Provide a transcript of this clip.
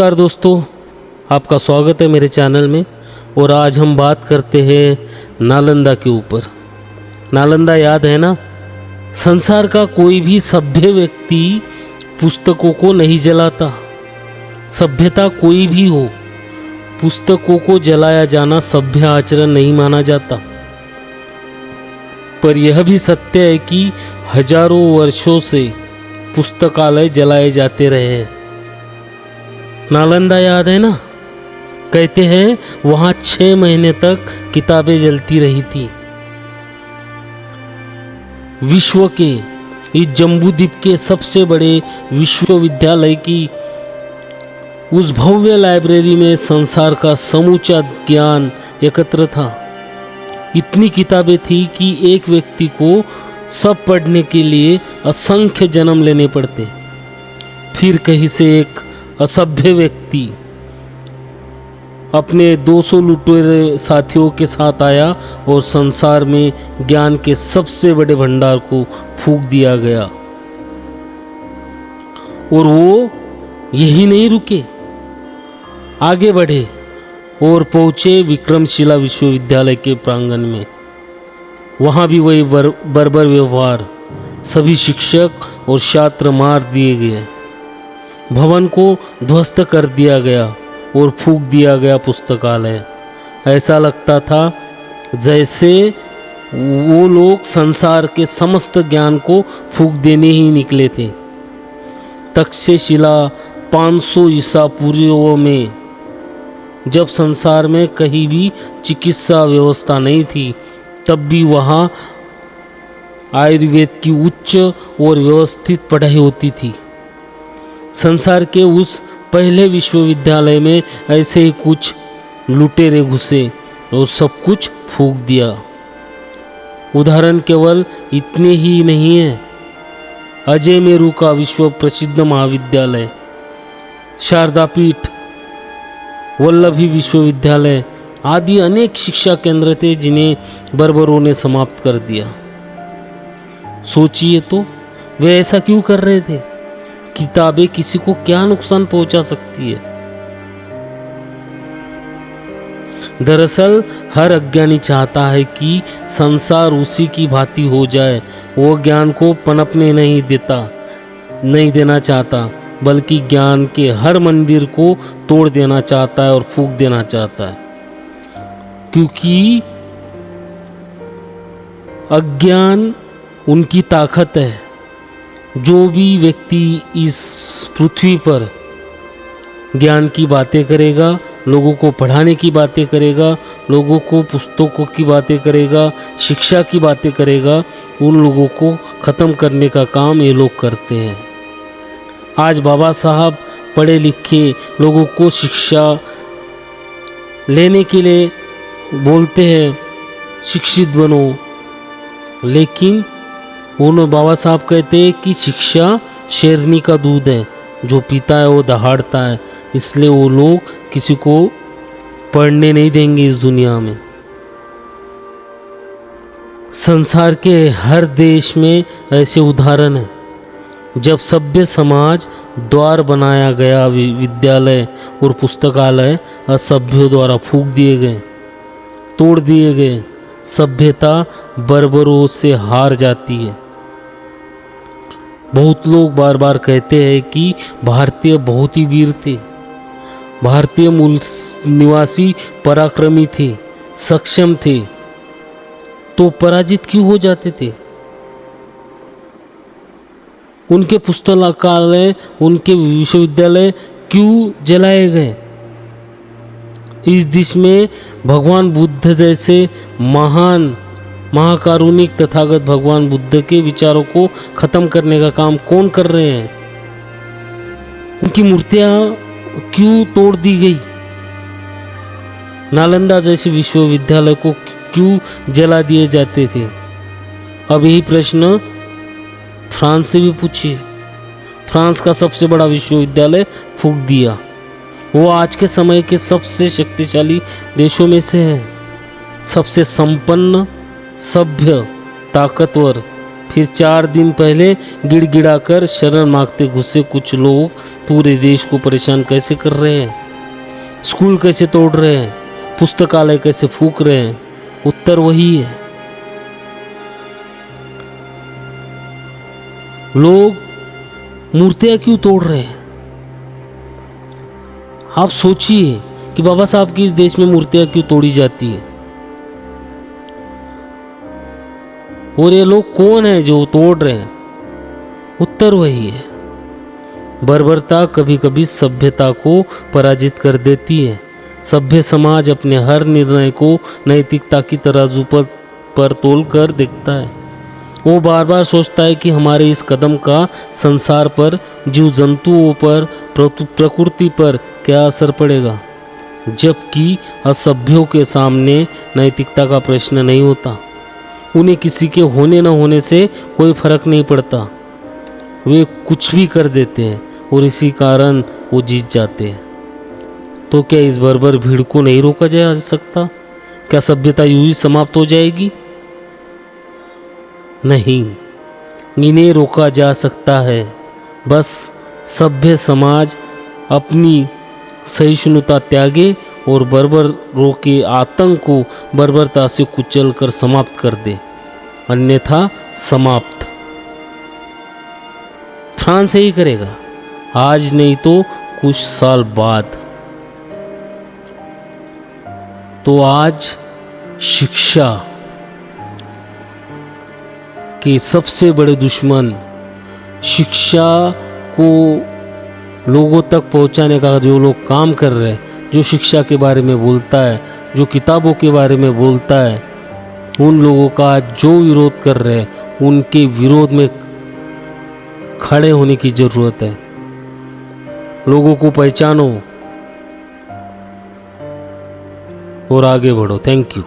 नमस्कार दोस्तों, आपका स्वागत है मेरे चैनल में। और आज हम बात करते हैं नालंदा के ऊपर। नालंदा याद है ना? संसार का कोई भी सभ्य व्यक्ति पुस्तकों को नहीं जलाता। सभ्यता कोई भी हो, पुस्तकों को जलाया जाना सभ्य आचरण नहीं माना जाता। पर यह भी सत्य है कि हजारों वर्षों से पुस्तकालय जलाए जाते रहे हैं। नालंदा याद है ना? कहते हैं वहाँ 6 महीने तक किताबें जलती रही थी। विश्व के इस जम्बूद्वीप के सबसे बड़े विश्वविद्यालय की उस भव्य लाइब्रेरी में संसार का समूचा ज्ञान एकत्र था। इतनी किताबें थी कि एक व्यक्ति को सब पढ़ने के लिए असंख्य जन्म लेने पड़ते। फिर कहीं से एक असभ्य व्यक्ति अपने 200 लुटेरे साथियों के साथ आया और संसार में ज्ञान के सबसे बड़े भंडार को फूंक दिया गया। और वो यही नहीं रुके, आगे बढ़े और पहुंचे विक्रमशिला विश्वविद्यालय के प्रांगण में। वहां भी वही बर्बर व्यवहार, सभी शिक्षक और छात्र मार दिए गए। भवन को ध्वस्त कर दिया गया और फूंक दिया गया पुस्तकालय। ऐसा लगता था जैसे वो लोग संसार के समस्त ज्ञान को फूंक देने ही निकले थे। तक्षशिला 500 ईसा पूर्व में जब संसार में कहीं भी चिकित्सा व्यवस्था नहीं थी, तब भी वहाँ आयुर्वेद की उच्च और व्यवस्थित पढ़ाई होती थी। संसार के उस पहले विश्वविद्यालय में ऐसे ही कुछ लुटेरे घुसे और सब कुछ फूंक दिया। उदाहरण केवल इतने ही नहीं है। अजय मेरू का विश्व प्रसिद्ध महाविद्यालय, शारदा पीठ, वल्लभी विश्वविद्यालय आदि अनेक शिक्षा केंद्र थे जिन्हें बर्बरों ने समाप्त कर दिया। सोचिए तो वे ऐसा क्यों कर रहे थे? किताबें किसी को क्या नुकसान पहुंचा सकती है? दरअसल हर अज्ञानी चाहता है कि संसार उसी की भांति हो जाए। वो ज्ञान को पनपने नहीं देना चाहता, बल्कि ज्ञान के हर मंदिर को तोड़ देना चाहता है और फूंक देना चाहता है। क्योंकि अज्ञान उनकी ताकत है। जो भी व्यक्ति इस पृथ्वी पर ज्ञान की बातें करेगा, लोगों को पढ़ाने की बातें करेगा, लोगों को पुस्तकों की बातें करेगा, शिक्षा की बातें करेगा, उन लोगों को ख़त्म करने का काम ये लोग करते हैं। आज बाबा साहब पढ़े लिखे लोगों को शिक्षा लेने के लिए बोलते हैं, शिक्षित बनो, लेकिन उन्होंने बाबा साहब कहते हैं कि शिक्षा शेरनी का दूध है, जो पीता है वो दहाड़ता है। इसलिए वो लोग किसी को पढ़ने नहीं देंगे इस दुनिया में। संसार के हर देश में ऐसे उदाहरण हैं। जब सभ्य समाज द्वार बनाया गया, विद्यालय और पुस्तकालय असभ्यों द्वारा फूंक दिए गए, तोड़ दिए गए। सभ्यता बर्बरों से हार जाती है। बहुत लोग बार बार कहते हैं कि भारतीय बहुत ही वीर थे, भारतीय मूल निवासी पराक्रमी थे, सक्षम थे, तो पराजित क्यों हो जाते थे? उनके पुस्तकालय, उनके विश्वविद्यालय क्यों जलाए गए? इस देश में भगवान बुद्ध जैसे महाकारुणिक तथागत भगवान बुद्ध के विचारों को खत्म करने का काम कौन कर रहे हैं? उनकी मूर्तियां क्यों तोड़ दी गई? नालंदा जैसे विश्वविद्यालय को क्यों जला दिए जाते थे? अब यही प्रश्न फ्रांस से भी पूछिए। फ्रांस का सबसे बड़ा विश्वविद्यालय फूंक दिया। वो आज के समय के सबसे शक्तिशाली देशों में से है। सबसे संपन्न, सभ्य, ताकतवर, फिर 4 दिन पहले गिड़गिड़ाकर शरण मांगते घुसे कुछ लोग पूरे देश को परेशान कैसे कर रहे हैं, स्कूल कैसे तोड़ रहे हैं, पुस्तकालय कैसे फूंक रहे हैं। उत्तर वही है, लोग मूर्तियां क्यों तोड़ रहे हैं। आप सोचिए कि बाबा साहब की इस देश में मूर्तियां क्यों तोड़ी जाती है, और ये लोग कौन है जो तोड़ रहे हैं। उत्तर वही है, बर्बरता कभी कभी सभ्यता को पराजित कर देती है। सभ्य समाज अपने हर निर्णय को नैतिकता की तराजू पर तोल कर देखता है। वो बार बार सोचता है कि हमारे इस कदम का संसार पर, जीव जंतुओं पर, प्रकृति पर क्या असर पड़ेगा, जबकि असभ्यों के सामने नैतिकता का प्रश्न नहीं होता। उन्हें किसी के होने न होने से कोई फर्क नहीं पड़ता, वे कुछ भी कर देते हैं और इसी कारण वो जीत जाते हैं। तो क्या इस बर्बर भीड़ को नहीं रोका जा सकता? क्या सभ्यता यूं ही समाप्त हो जाएगी? नहीं, इन्हें रोका जा सकता है, बस सभ्य समाज अपनी सहिष्णुता त्यागे और बर्बरों के आतंक को बर्बरता से कुचल कर समाप्त कर दे, अन्यथा समाप्त। फ्रांस यही करेगा, आज नहीं तो कुछ साल बाद। तो आज शिक्षा के सबसे बड़े दुश्मन, शिक्षा को लोगों तक पहुंचाने का जो लोग काम कर रहे हैं, जो शिक्षा के बारे में बोलता है, जो किताबों के बारे में बोलता है, उन लोगों का जो विरोध कर रहे हैं, उनके विरोध में खड़े होने की ज़रूरत है। लोगों को पहचानो और आगे बढ़ो। Thank you.